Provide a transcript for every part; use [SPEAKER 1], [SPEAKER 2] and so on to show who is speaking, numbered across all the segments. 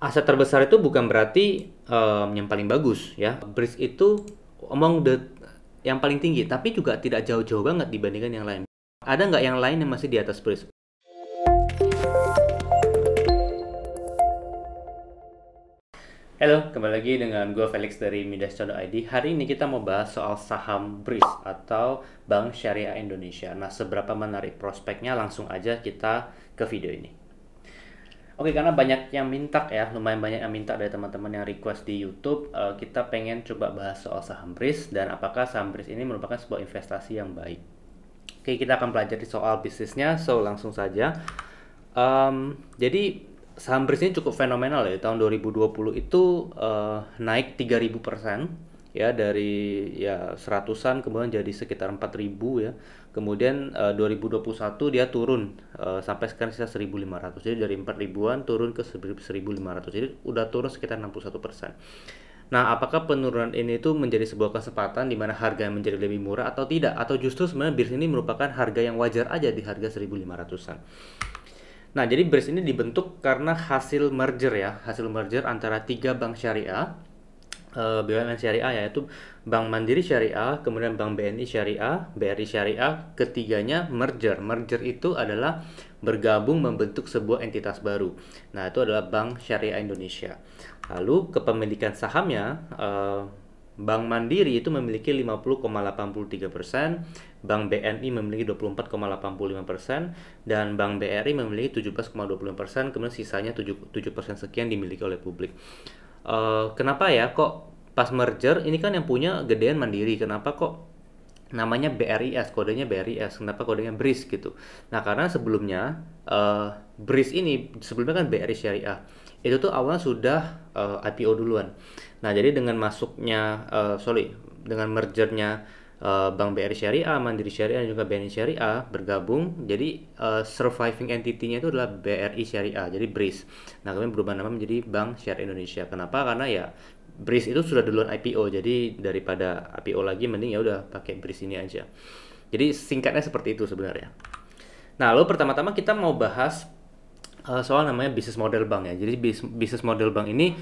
[SPEAKER 1] Aset terbesar itu bukan berarti yang paling bagus ya. BRIS itu among the yang paling tinggi, tapi juga tidak jauh-jauh banget dibandingkan yang lain. Ada nggak yang lain yang masih di atas BRIS? Halo, kembali lagi dengan gue Felix dari Midas.id. Hari ini kita mau bahas soal saham BRIS atau Bank Syariah Indonesia. Nah, seberapa menarik prospeknya, langsung aja kita ke video ini. Oke, karena banyak yang minta ya, lumayan banyak yang minta dari teman-teman yang request di YouTube, kita pengen coba bahas soal saham BRIS dan apakah saham BRIS ini merupakan sebuah investasi yang baik. Oke, kita akan pelajari soal bisnisnya, so langsung saja. Jadi saham BRIS ini cukup fenomenal ya. Tahun 2020 itu naik 3000% ya, dari ya seratusan kemudian jadi sekitar 4000 ya. Kemudian 2021 dia turun sampai sekarang sisa 1500. Jadi dari 4000-an turun ke 1500. Jadi udah turun sekitar 61%. Nah, apakah penurunan ini tuh menjadi sebuah kesempatan di mana harga yang menjadi lebih murah atau tidak? Atau justru sebenarnya BRIS ini merupakan harga yang wajar aja di harga 1500-an? Nah, jadi BRIS ini dibentuk karena hasil merger ya, hasil merger antara 3 bank syariah, BUMN syariah, yaitu Bank Mandiri Syariah, kemudian Bank BNI Syariah, BRI Syariah, ketiganya merger. Merger itu adalah bergabung membentuk sebuah entitas baru. Nah, itu adalah Bank Syariah Indonesia. Lalu kepemilikan sahamnya, Bank Mandiri itu memiliki 50,83%, Bank BNI memiliki 24,85%, dan Bank BRI memiliki 17,25%, kemudian sisanya 7% sekian dimiliki oleh publik. Kenapa ya kok pas merger ini kan yang punya gedean Mandiri, kenapa kok namanya BRIS, kodenya BRIS, kenapa kodenya BRIS gitu? Nah, karena sebelumnya BRIS ini sebelumnya kan BRI Syariah, itu tuh awalnya sudah IPO duluan. Nah, jadi dengan masuknya dengan mergernya Bank BRI Syariah, Mandiri Syariah, dan juga BNI Syariah bergabung, jadi surviving entity-nya itu adalah BRI Syariah, jadi BRIS. Nah, kemudian berubah nama menjadi Bank Syariah Indonesia. Kenapa? Karena ya BRIS itu sudah duluan IPO, jadi daripada IPO lagi mending ya udah pakai BRIS ini aja. Jadi singkatnya seperti itu sebenarnya. Nah, lalu pertama-tama kita mau bahas soal namanya bisnis model bank ya. Jadi bisnis model bank ini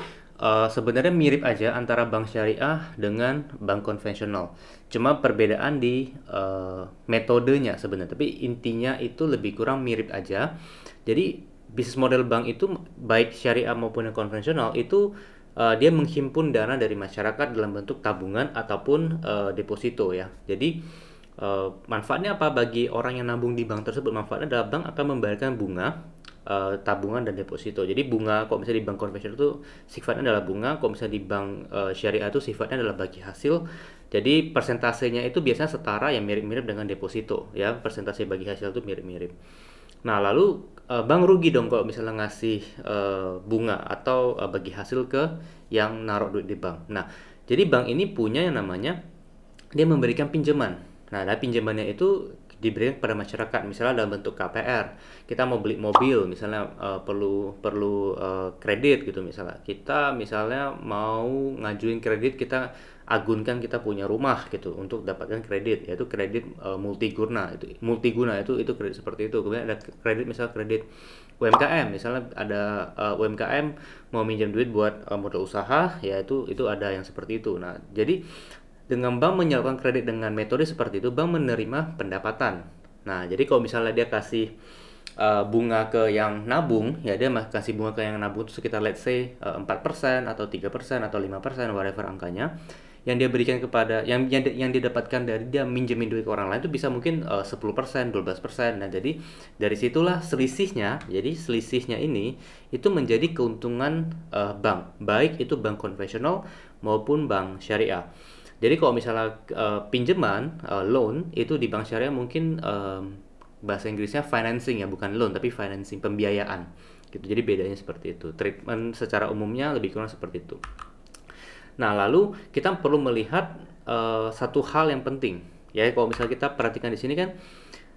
[SPEAKER 1] sebenarnya mirip aja antara bank syariah dengan bank konvensional. Cuma perbedaan di metodenya sebenarnya. Tapi intinya itu lebih kurang mirip aja. Jadi bisnis model bank itu baik syariah maupun yang konvensional itu dia menghimpun dana dari masyarakat dalam bentuk tabungan ataupun deposito ya. Jadi manfaatnya apa bagi orang yang nabung di bank tersebut? Manfaatnya adalah bank akan membayarkan bunga tabungan dan deposito. Jadi bunga kalau misalnya di bank konvensional itu sifatnya adalah bunga, kalau misalnya di bank syariah itu sifatnya adalah bagi hasil. Jadi persentasenya itu biasanya setara, yang mirip-mirip dengan deposito ya. Persentase bagi hasil itu mirip-mirip. Nah, lalu bank rugi dong kalau misalnya ngasih bunga atau bagi hasil ke yang naruh duit di bank. Nah, jadi bank ini punya yang namanya dia memberikan pinjaman. Nah, dari pinjamannya itu diberikan kepada masyarakat, misalnya dalam bentuk KPR. Kita mau beli mobil, misalnya perlu kredit gitu, misalnya kita misalnya mau ngajuin kredit, kita agunkan kita punya rumah gitu untuk dapatkan kredit, yaitu kredit multiguna. Itu kredit seperti itu. Kemudian ada kredit, misalnya kredit UMKM, misalnya ada UMKM mau minjam duit buat modal usaha, ya itu ada yang seperti itu. Nah, jadi dengan bank menyalurkan kredit dengan metode seperti itu, bank menerima pendapatan. Nah, jadi kalau misalnya dia kasih bunga ke yang nabung, ya dia kasih bunga ke yang nabung itu sekitar let's say 4% atau 3% atau 5%, whatever angkanya. Yang dia berikan kepada yang didapatkan dari dia minjemin duit ke orang lain itu bisa mungkin 10%, 12%. Nah, jadi dari situlah selisihnya. Jadi selisihnya ini itu menjadi keuntungan bank, baik itu bank konvensional maupun bank syariah. Jadi kalau misalnya pinjaman, loan, itu di bank syariah mungkin bahasa Inggrisnya financing ya, bukan loan, tapi financing, pembiayaan. Gitu. Jadi bedanya seperti itu. Treatment secara umumnya lebih kurang seperti itu. Nah, lalu kita perlu melihat satu hal yang penting. Ya, kalau misalnya kita perhatikan di sini kan,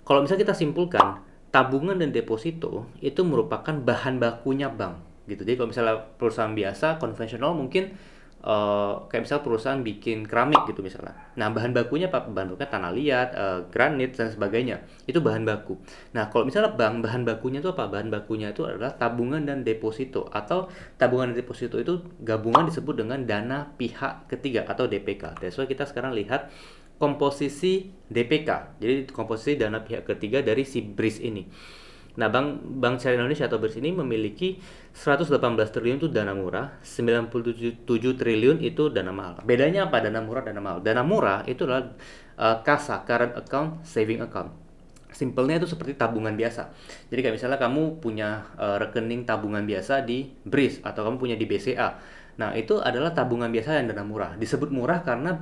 [SPEAKER 1] kalau misalnya kita simpulkan, tabungan dan deposito itu merupakan bahan bakunya bank. Gitu. Jadi kalau misalnya perusahaan biasa, konvensional mungkin kayak misal perusahaan bikin keramik gitu misalnya. Nah, bahan bakunya apa? Bahan bakunya tanah liat, granit dan sebagainya. Itu bahan baku. Nah, kalau misalnya bank, bahan bakunya itu apa? Bahan bakunya itu adalah tabungan dan deposito, atau tabungan dan deposito itu gabungan disebut dengan dana pihak ketiga atau DPK. That's why kita sekarang lihat komposisi DPK. Jadi komposisi dana pihak ketiga dari si BRIS ini. Nah, Bank Syariah Indonesia atau BRIS ini memiliki 118 triliun itu dana murah, 97 triliun itu dana mahal. Bedanya apa dana murah, dana mahal? Dana murah itu adalah KASA, current account, saving account. Simpelnya itu seperti tabungan biasa. Jadi kayak misalnya kamu punya rekening tabungan biasa di BRIS atau kamu punya di BCA. Nah, itu adalah tabungan biasa yang dana murah. Disebut murah karena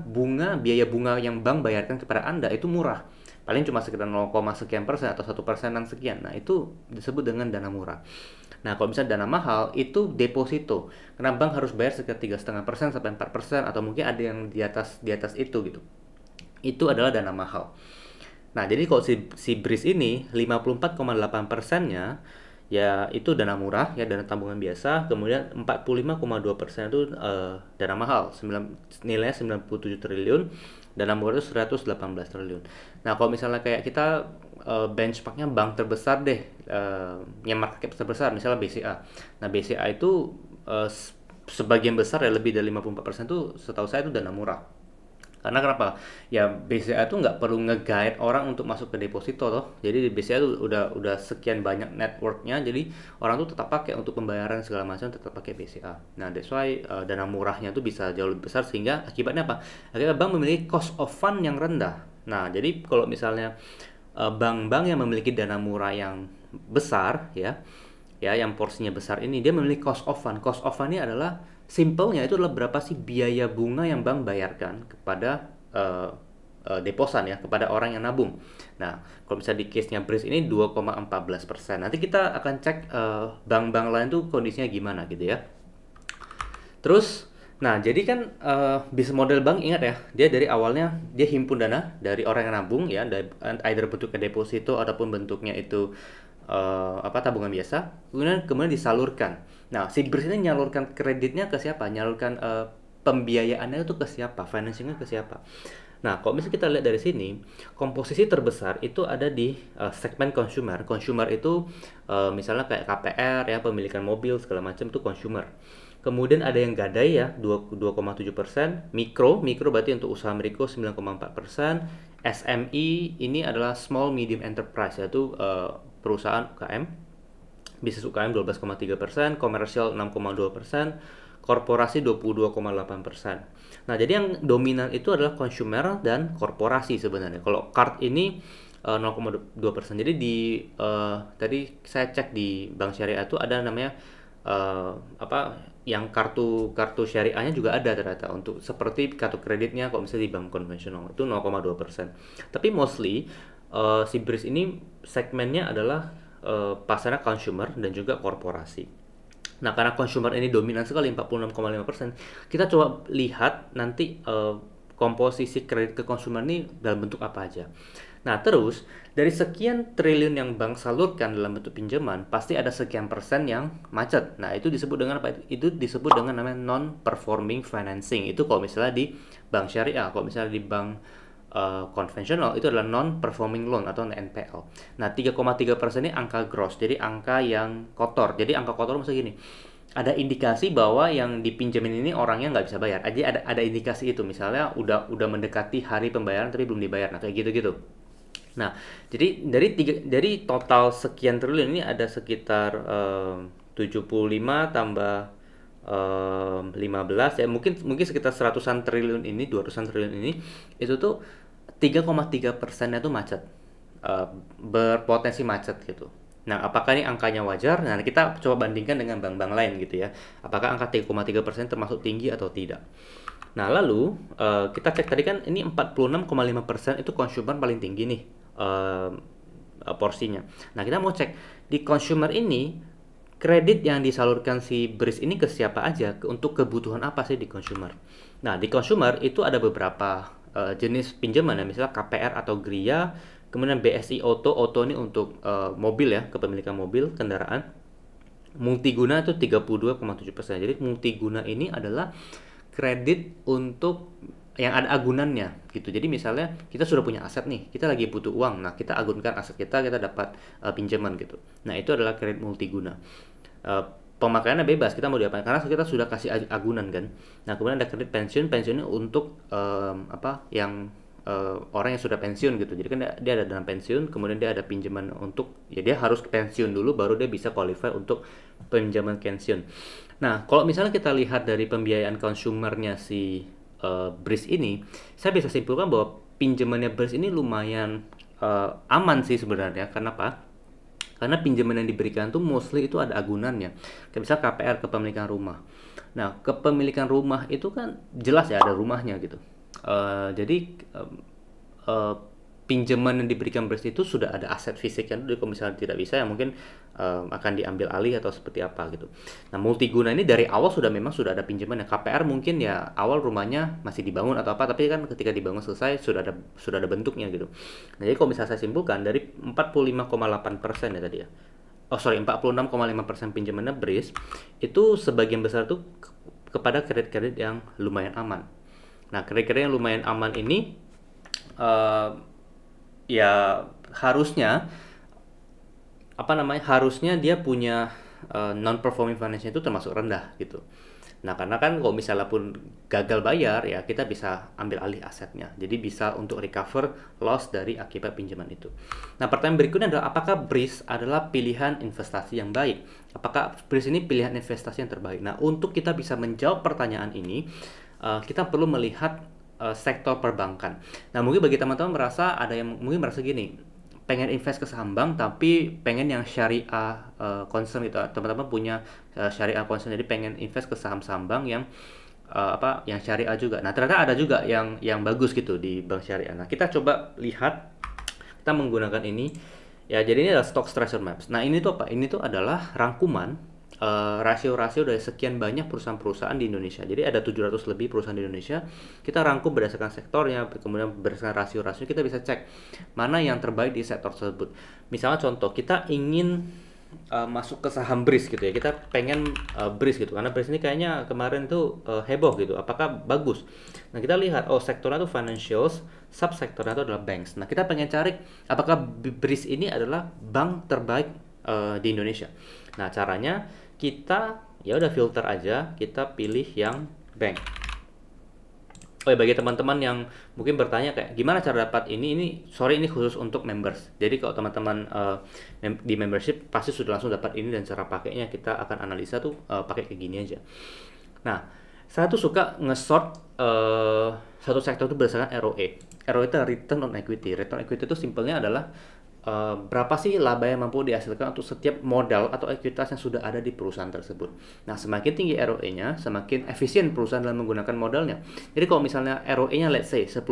[SPEAKER 1] biaya bunga yang bank bayarkan kepada Anda itu murah. Paling cuma sekitar 0, sekian persen atau 1% dan sekian. Nah, itu disebut dengan dana murah. Nah, kalau misalnya dana mahal itu deposito. Karena bank harus bayar sekitar 3,5% sampai 4% atau mungkin ada yang di atas itu gitu. Itu adalah dana mahal. Nah, jadi kalau si BRIS ini 54,8%-nya ya itu dana murah, ya dana tabungan biasa, kemudian 45,2% itu dana mahal, nilainya 97 triliun, dana murah itu 118 triliun. Nah, kalau misalnya kayak kita benchmarknya bank terbesar deh, yang market cap terbesar, misalnya BCA. Nah, BCA itu sebagian besar ya, lebih dari 54% itu setahu saya itu dana murah. Karena kenapa? Ya BCA tuh nggak perlu nge-guide orang untuk masuk ke deposito toh. Jadi di BCA tuh udah sekian banyak networknya, jadi orang tuh tetap pakai untuk pembayaran segala macam, tetap pakai BCA. Nah, that's why dana murahnya tuh bisa jauh lebih besar, sehingga akibatnya apa? Akibatnya bank memiliki cost of fund yang rendah. Nah, jadi kalau misalnya bank-bank yang memiliki dana murah yang besar ya yang porsinya besar ini, dia memiliki cost of fund. Cost of fund ini adalah simpelnya itu adalah berapa sih biaya bunga yang bank bayarkan kepada deposan ya, kepada orang yang nabung. Nah, kalau misalnya di case-nya BRIS ini 2,14%. Nanti kita akan cek bank-bank lain tuh kondisinya gimana gitu ya. Terus, nah jadi kan bisnis model bank, ingat ya, dia dari awalnya dia himpun dana dari orang yang nabung ya, either bentuknya deposito ataupun bentuknya itu tabungan biasa, kemudian disalurkan. Nah, si BRIS ini nyalurkan kreditnya ke siapa? Nyalurkan pembiayaannya itu ke siapa? Financingnya ke siapa? Nah, kalau misalnya kita lihat dari sini, komposisi terbesar itu ada di segmen consumer. Consumer itu misalnya kayak KPR ya, pemilikan mobil segala macam itu consumer. Kemudian ada yang gadai ya, 2,7%. Mikro berarti untuk usaha mikro 9,4%. SME ini adalah small medium enterprise, yaitu perusahaan UKM, bisnis UKM 12,3%, komersial 6,2%, korporasi 22,8%. Nah, jadi yang dominan itu adalah consumer dan korporasi sebenarnya. Kalau card ini 0,2%. Jadi tadi saya cek di Bank Syariah itu ada namanya yang kartu syariahnya juga ada ternyata, untuk seperti kartu kreditnya kalau misalnya di bank konvensional itu 0,2%. Tapi mostly si BRIS ini segmennya adalah pasarnya consumer dan juga korporasi. Nah, karena consumer ini dominan sekali 46,5%, kita coba lihat nanti komposisi kredit ke consumer ini dalam bentuk apa aja. Nah, terus dari sekian triliun yang bank salurkan dalam bentuk pinjaman, pasti ada sekian persen yang macet. Nah, itu disebut dengan apa? Itu disebut dengan namanya non-performing financing. Itu kalau misalnya di bank syariah. Kalau misalnya di bank konvensional itu adalah non-performing loan atau NPL. Nah, 3,3% ini angka gross, jadi angka yang kotor. Jadi angka kotor maksudnya gini, ada indikasi bahwa yang dipinjemin ini orangnya nggak bisa bayar. Ada indikasi itu, misalnya udah mendekati hari pembayaran tapi belum dibayar. Nah, kayak gitu-gitu. Nah, jadi dari total sekian triliun ini ada sekitar 75 tambah 15 ya, mungkin sekitar 100-an triliun ini, 200-an triliun ini, itu tuh 3,3%-nya tuh macet, berpotensi macet gitu. Nah, apakah ini angkanya wajar? Nah, kita coba bandingkan dengan bank-bank lain gitu ya. Apakah angka 3,3% termasuk tinggi atau tidak? Nah, lalu kita cek tadi kan ini 46,5% itu consumer paling tinggi nih porsinya. Nah, kita mau cek di consumer ini kredit yang disalurkan si BRIS ini ke siapa aja, untuk kebutuhan apa sih di consumer. Nah, di consumer itu ada beberapa jenis pinjaman ya, misalnya KPR atau Gria, kemudian BSI Auto ini untuk mobil ya, kepemilikan mobil, kendaraan. Multiguna itu 32,7%. Jadi multiguna ini adalah kredit untuk yang ada agunannya gitu. Jadi misalnya kita sudah punya aset nih, kita lagi butuh uang. Nah, kita agunkan aset kita dapat pinjaman gitu. Nah, itu adalah kredit multiguna. Uh, Pemakaiannya bebas, kita mau diapain karena kita sudah kasih agunan kan. Nah, kemudian ada kredit pensiun. Pensiunnya untuk yang orang yang sudah pensiun gitu. Jadi kan dia ada dana pensiun, kemudian dia ada pinjaman untuk, ya dia harus pensiun dulu baru dia bisa qualify untuk pinjaman pensiun. Nah, kalau misalnya kita lihat dari pembiayaan konsumernya si BRIS ini, saya bisa simpulkan bahwa pinjamannya BRIS ini lumayan aman sih sebenarnya. Kenapa? Karena pinjaman yang diberikan tuh mostly itu ada agunannya. Kayak misal KPR, kepemilikan rumah. Nah, kepemilikan rumah itu kan jelas ya ada rumahnya gitu. Jadi pinjaman yang diberikan BRIS itu sudah ada aset fisik kan. Jadi kalau misalnya tidak bisa ya mungkin akan diambil alih atau seperti apa gitu. Nah, multiguna ini dari awal memang sudah ada pinjaman ya. KPR mungkin ya awal rumahnya masih dibangun atau apa, tapi kan ketika dibangun selesai sudah ada bentuknya gitu. Nah, jadi kalau misalnya saya simpulkan dari 45,8% ya tadi ya. 46,5% pinjamannya BRIS itu sebagian besar tuh kepada kredit-kredit yang lumayan aman. Nah, kredit-kredit yang lumayan aman ini ya harusnya harusnya dia punya non performing finance itu termasuk rendah gitu. Nah, karena kan kalau misalnya pun gagal bayar ya kita bisa ambil alih asetnya. Jadi bisa untuk recover loss dari akibat pinjaman itu. Nah, pertanyaan berikutnya adalah apakah BRIS adalah pilihan investasi yang baik? Apakah BRIS ini pilihan investasi yang terbaik? Nah, untuk kita bisa menjawab pertanyaan ini, kita perlu melihat sektor perbankan. Nah, mungkin bagi teman-teman ada yang mungkin merasa gini, pengen invest ke saham bank tapi pengen yang syariah concern gitu. Teman-teman punya syariah concern, jadi pengen invest ke saham-saham bank yang yang syariah juga. Nah, ternyata ada juga yang bagus gitu di bank syariah. Nah, kita coba lihat, kita menggunakan ini ya. Jadi ini adalah stock structure maps. Nah, ini tuh apa? Ini tuh adalah rangkuman rasio-rasio dari sekian banyak perusahaan-perusahaan di Indonesia. Jadi ada 700 lebih perusahaan di Indonesia. Kita rangkum berdasarkan sektornya, kemudian berdasarkan rasio-rasio kita bisa cek mana yang terbaik di sektor tersebut. Misalnya contoh, kita ingin masuk ke saham BRIS gitu ya. Kita pengen BRIS gitu karena BRIS ini kayaknya kemarin tuh heboh gitu. Apakah bagus? Nah, kita lihat sektornya tuh financials, subsektornya itu adalah banks. Nah, kita pengen cari apakah BRIS ini adalah bank terbaik di Indonesia. Nah, caranya kita ya udah filter aja, kita pilih yang bank. Oh ya, bagi teman-teman yang mungkin bertanya kayak gimana cara dapat ini khusus untuk members. Jadi kalau teman-teman di membership pasti sudah langsung dapat ini, dan cara pakainya kita akan analisa tuh pakai kayak gini aja. Nah, saya tuh suka nge-sort satu sektor itu berdasarkan ROE. ROE itu return on equity. Return on equity itu simpelnya adalah berapa sih laba yang mampu dihasilkan untuk setiap modal atau ekuitas yang sudah ada di perusahaan tersebut. Nah, semakin tinggi ROE-nya, semakin efisien perusahaan dalam menggunakan modalnya. Jadi kalau misalnya ROE-nya let's say 10%,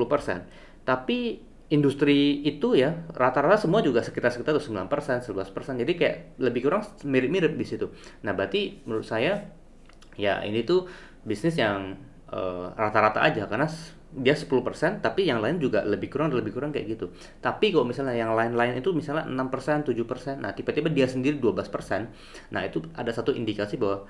[SPEAKER 1] tapi industri itu ya rata-rata semua juga sekitar 9%, 11%. Jadi kayak lebih kurang mirip-mirip di situ. Nah, berarti menurut saya ya ini tuh bisnis yang rata-rata aja, karena dia 10% tapi yang lain juga lebih kurang kayak gitu. Tapi kalau misalnya yang lain-lain itu misalnya 6%, 7%, nah tiba-tiba dia sendiri 12%, nah itu ada satu indikasi bahwa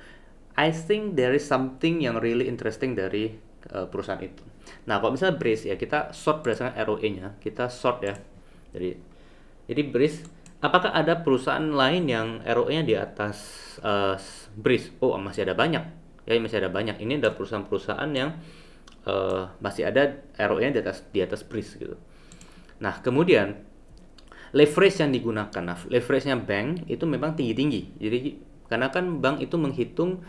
[SPEAKER 1] I think there is something yang really interesting dari perusahaan itu. Nah, kalau misalnya BRIS ya kita sort berdasarkan ROE-nya, kita sort ya. Jadi BRIS, apakah ada perusahaan lain yang ROE-nya di atas BRIS? Oh, masih ada banyak. Ya, masih ada banyak. Ini ada perusahaan-perusahaan yang masih ada ROE-nya di atas BRIS gitu. Nah, kemudian leverage yang digunakan. Nah, leverage-nya bank itu memang tinggi-tinggi. Jadi karena kan bank itu menghitung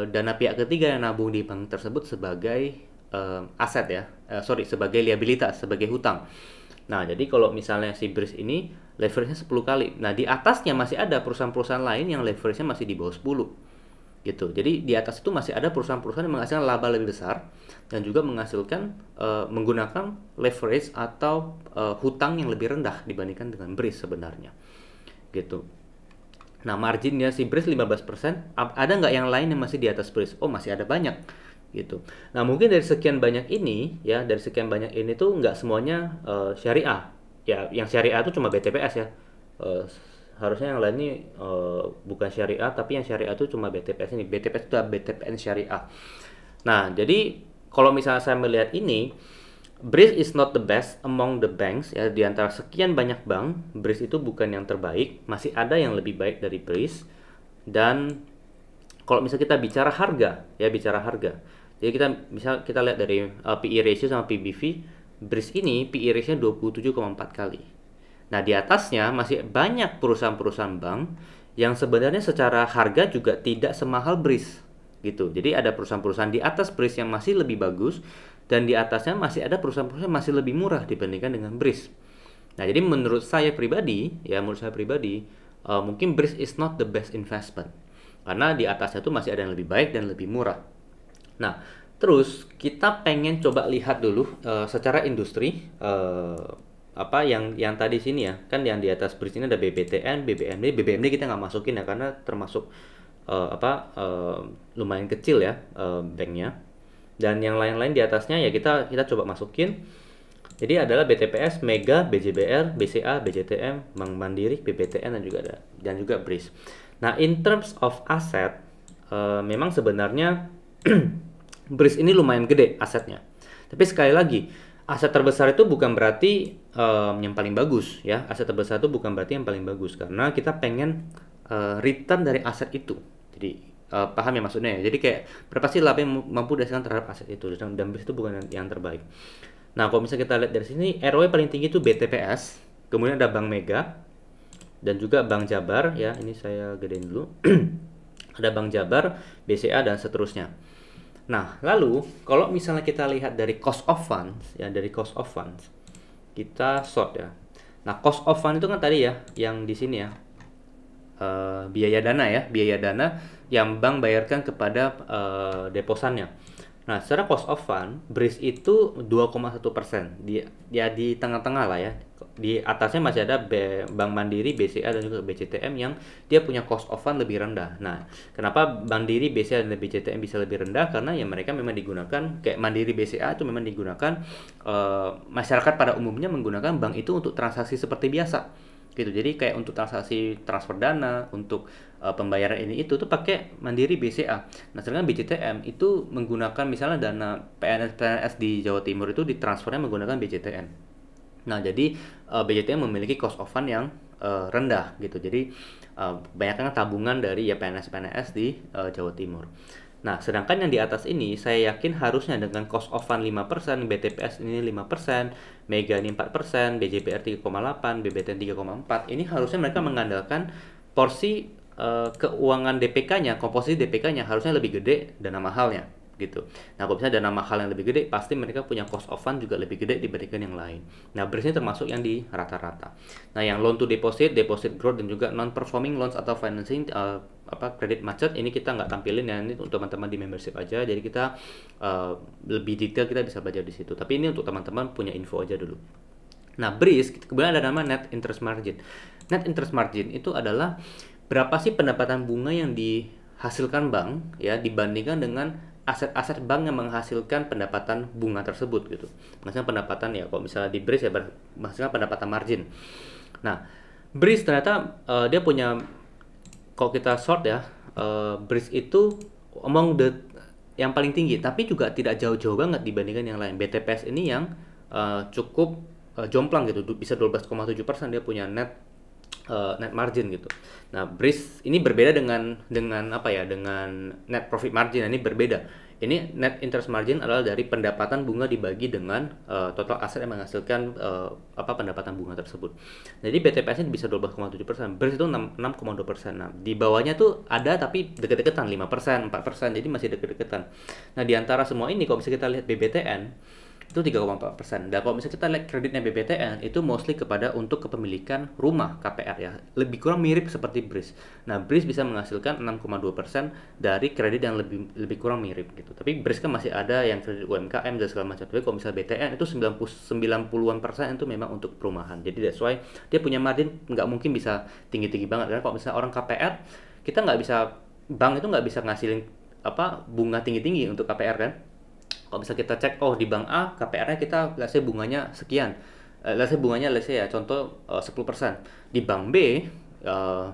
[SPEAKER 1] dana pihak ketiga yang nabung di bank tersebut sebagai aset ya. Sebagai liabilitas, sebagai hutang. Nah, jadi kalau misalnya si BRIS ini leverage-nya 10 kali. Nah, di atasnya masih ada perusahaan-perusahaan lain yang leverage-nya masih di bawah 10. Gitu. Jadi di atas itu masih ada perusahaan-perusahaan yang menghasilkan laba lebih besar dan juga menghasilkan menggunakan leverage atau hutang yang lebih rendah dibandingkan dengan BRIS sebenarnya. Gitu. Nah, marginnya si BRIS 15%, ada nggak yang lain yang masih di atas BRIS? Oh, masih ada banyak. Gitu. Nah, mungkin dari sekian banyak ini tuh nggak semuanya syariah. Ya, yang syariah itu cuma BTPS ya. Harusnya yang lain ini bukan syariah, tapi yang syariah itu cuma BTPS ini. BTPS itu adalah BTPN syariah. Nah, jadi kalau misalnya saya melihat ini, Breeze is not the best among the banks ya, di antara sekian banyak bank, Breeze itu bukan yang terbaik, masih ada yang lebih baik dari Breeze. Dan kalau misalnya kita bicara harga, ya bicara harga. Jadi kita lihat dari PE ratio sama PBV, Breeze ini PE ratio 27,4 kali. Nah, di atasnya masih banyak perusahaan-perusahaan bank yang sebenarnya secara harga juga tidak semahal Breeze gitu. Jadi ada perusahaan-perusahaan di atas Breeze yang masih lebih bagus dan di atasnya masih ada perusahaan-perusahaan yang masih lebih murah dibandingkan dengan Breeze. Nah, jadi menurut saya pribadi, mungkin Breeze is not the best investment. Karena di atasnya tuh masih ada yang lebih baik dan lebih murah. Nah, terus kita pengen coba lihat dulu secara industri apa yang tadi sini ya, kan yang di atas bridge ini ada BBTN, BBMD kita nggak masukin ya karena termasuk lumayan kecil ya banknya. Dan yang lain-lain di atasnya ya kita coba masukin. Jadi adalah BTPS, Mega, BJBR, BCA, BJTM, Bank Mandiri, BBTN dan juga BRIS. Nah, in terms of aset, memang sebenarnya BRIS ini lumayan gede asetnya. Tapi sekali lagi, aset terbesar itu bukan berarti yang paling bagus ya. Aset terbesar itu bukan berarti yang paling bagus karena kita pengen return dari aset itu. Jadi paham ya maksudnya ya. Jadi kayak berapa sih laba yang mampu dihasilkan terhadap aset itu, dan BRIS itu bukan yang terbaik. Nah, kalau misalnya kita lihat dari sini, ROE paling tinggi itu BTPS, kemudian ada Bank Mega, dan juga Bank Jabar, ya, ini saya gedein dulu. Ada Bank Jabar, BCA, dan seterusnya. Nah, lalu, kalau misalnya kita lihat dari cost of funds, ya, kita sort ya. Nah, cost of fund itu kan tadi ya, yang di sini ya, biaya dana yang bank bayarkan kepada deposannya. Nah, secara cost of fund, BRIS itu 2,1%. Di tengah-tengah lah ya. Di atasnya masih ada Bank Mandiri, BCA, dan juga BCTM yang dia punya cost of fund lebih rendah. Nah, kenapa Mandiri, BCA, dan BCTM bisa lebih rendah? Karena ya mereka memang digunakan, kayak Mandiri, BCA itu memang digunakan, masyarakat pada umumnya menggunakan bank itu untuk transaksi seperti biasa gitu. Jadi kayak untuk transaksi transfer dana, untuk pembayaran ini itu tuh pakai Mandiri, BCA. Nah, sedangkan BCTM itu menggunakan misalnya dana PNS di Jawa Timur itu ditransfernya menggunakan BCTM. Nah, jadi BCTM memiliki cost of fund yang rendah gitu. Jadi banyaknya tabungan dari ya PNS di Jawa Timur. Nah, sedangkan yang di atas ini saya yakin harusnya dengan cost of fund 5%, BTPS ini 5%, Mega ini 4%, BJBR 3,8%, BBTN 3,4%. Ini harusnya mereka mengandalkan porsi keuangan DPK-nya, komposisi DPK-nya harusnya lebih gede dana mahalnya gitu. Nah, kalau misalnya dana mahal yang lebih gede, pasti mereka punya cost of fund juga lebih gede dibandingkan yang lain. Nah, BRIS ini termasuk yang di rata-rata. Nah, yang loan to deposit, deposit growth, dan juga non-performing loans atau financing kredit macet, ini kita nggak tampilin ya, ini untuk teman-teman di membership aja. Jadi kita lebih detail kita bisa belajar di situ. Tapi ini untuk teman-teman punya info aja dulu. Nah, BRIS kemudian ada nama net interest margin. Net interest margin itu adalah berapa sih pendapatan bunga yang dihasilkan bank ya dibandingkan dengan aset-aset bank yang menghasilkan pendapatan bunga tersebut gitu. Menghasilkan pendapatan ya, kalau misalnya di BRIS ya menghasilkan pendapatan margin. Nah, BRIS ternyata dia punya, kalau kita sort ya, BRIS itu among the yang paling tinggi, tapi juga tidak jauh-jauh banget dibandingkan yang lain. BTPS ini yang cukup jomplang gitu, bisa 12,7% dia punya net margin gitu. Nah, BRIS ini berbeda dengan apa ya, dengan net profit margin. Ini berbeda. Ini net interest margin adalah dari pendapatan bunga dibagi dengan total aset yang menghasilkan pendapatan bunga tersebut. Jadi BTPS ini bisa 12,7%, BRIS itu 6,2%. Nah, di bawahnya tuh ada tapi deket-deketan 5%, 4%. Jadi masih deket-deketan. Nah, di antara semua ini kalau bisa kita lihat BBTN itu 3,4%. Dan kalau misalnya kita lihat kreditnya BBTN itu mostly kepada untuk kepemilikan rumah KPR ya. Lebih kurang mirip seperti BRIS. Nah, BRIS bisa menghasilkan 6,2% dari kredit yang lebih kurang mirip gitu. Tapi BRIS kan masih ada yang kredit UMKM dan segala macam. Tapi kalau misalnya BTN itu 90-an% itu memang untuk perumahan. Jadi that's why dia punya margin nggak mungkin bisa tinggi-tinggi banget. Karena kalau misalnya orang KPR, kita nggak bisa, bank itu nggak bisa ngasilin bunga tinggi-tinggi untuk KPR kan. Kalau bisa kita cek, di bank A KPR-nya kita let's say bunganya sekian, ya contoh 10%. Di bank B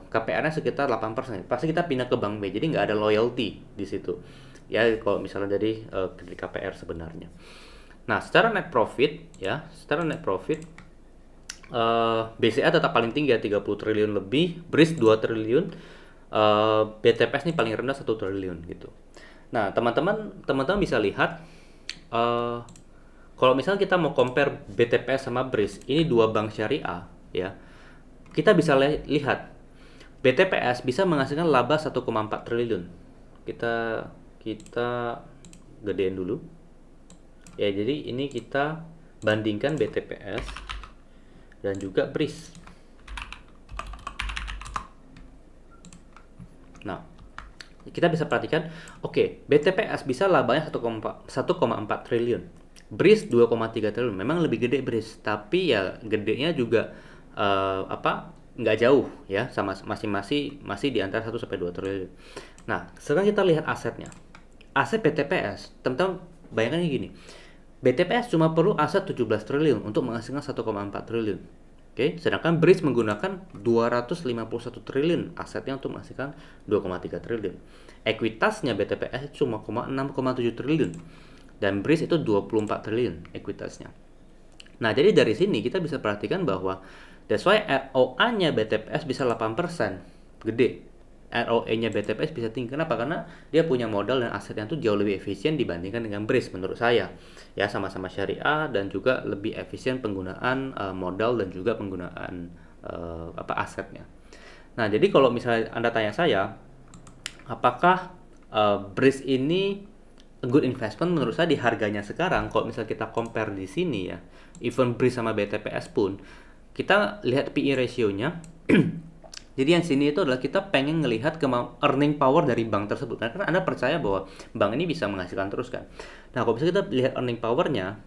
[SPEAKER 1] KPR-nya sekitar 8%. Pasti kita pindah ke bank B, jadi nggak ada loyalty di situ. ya kalau misalnya jadi kredit KPR sebenarnya. Nah, secara net profit ya, secara net profit BCA tetap paling tinggi ya, 30 triliun lebih, BRIS 2 triliun, BTPS ini paling rendah 1 triliun gitu. Nah, teman-teman bisa lihat kalau misalnya kita mau compare BTPS sama BRIS, ini dua bank syariah ya. Kita bisa lihat BTPS bisa menghasilkan laba 1,4 triliun. Kita gedein dulu. Ya, jadi ini kita bandingkan BTPS dan juga BRIS. Nah, kita bisa perhatikan, oke, BTPS bisa labanya 1,4 triliun. BRIS 2,3 triliun. Memang lebih gede BRIS, tapi ya gedenya juga nggak jauh ya, sama masih di antara 1 sampai 2 triliun. Nah, sekarang kita lihat asetnya. Aset BTPS, teman-teman bayangkan gini. BTPS cuma perlu aset 17 triliun untuk menghasilkan 1,4 triliun. Oke, sedangkan BRIS menggunakan 251 triliun asetnya untuk menghasilkan 2,3 triliun. Ekuitasnya BTPS cuma 6,7 triliun dan BRIS itu 24 triliun ekuitasnya. Nah, jadi dari sini kita bisa perhatikan bahwa that's why ROA-nya BTPS bisa 8%. Gede. ROE-nya BTPS bisa tinggi. Kenapa? Karena dia punya modal dan asetnya itu jauh lebih efisien dibandingkan dengan BRIS menurut saya. Ya, sama-sama syariah dan juga lebih efisien penggunaan modal dan juga penggunaan asetnya. Nah, jadi kalau misalnya Anda tanya saya, apakah BRIS ini a good investment? Menurut saya di harganya sekarang, kalau misalnya kita compare di sini ya, even BRIS sama BTPS pun, kita lihat PE ratio-nya. Jadi yang sini itu adalah kita pengen ngelihat earning power dari bank tersebut. Karena Anda percaya bahwa bank ini bisa menghasilkan terus kan. Nah, kalau misalnya kita lihat earning power-nya,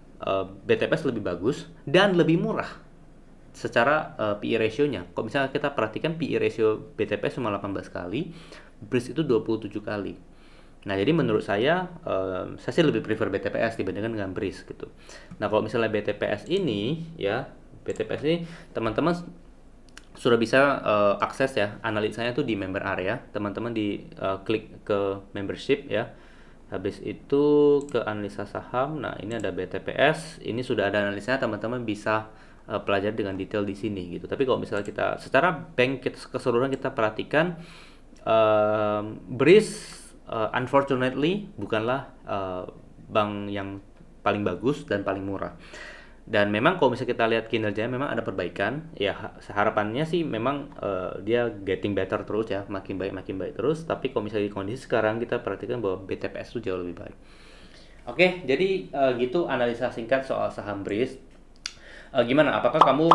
[SPEAKER 1] BTPS lebih bagus dan lebih murah secara PE ratio-nya. Kalau misalnya kita perhatikan PE ratio BTPS cuma 18 kali, BRIS itu 27 kali. Nah, jadi menurut saya sih lebih prefer BTPS dibandingkan dengan BRIS gitu. Nah, kalau misalnya BTPS ini ya, BTPS ini teman-teman sudah bisa akses ya analisanya tuh di member area. Teman-teman klik ke membership ya. Habis itu ke analisa saham. Nah, ini ada BTPS. Ini sudah ada analisanya, teman-teman bisa pelajari dengan detail di sini gitu. Tapi kalau misalnya kita secara bank keseluruhan kita perhatikan, BRIS unfortunately bukanlah bank yang paling bagus dan paling murah. Dan memang kalau misalnya kita lihat kinerjanya memang ada perbaikan. Ya, harapannya sih memang dia getting better terus ya, makin baik terus. Tapi kalau misalnya di kondisi sekarang kita perhatikan bahwa BTPS itu jauh lebih baik. Oke, jadi gitu analisa singkat soal saham BRIS. Gimana? Apakah kamu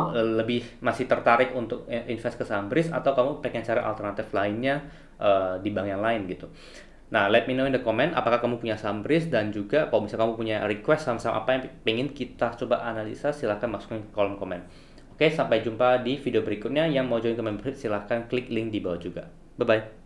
[SPEAKER 1] lebih masih tertarik untuk invest ke saham BRIS atau kamu pengen cari alternatif lainnya di bank yang lain gitu? Nah, let me know in the comment apakah kamu punya saham BRIS, dan juga kalau misalnya kamu punya request saham-saham apa yang pengen kita coba analisa, silahkan masukin ke kolom komen. Oke, sampai jumpa di video berikutnya. Yang mau join ke membership silahkan klik link di bawah juga. Bye-bye.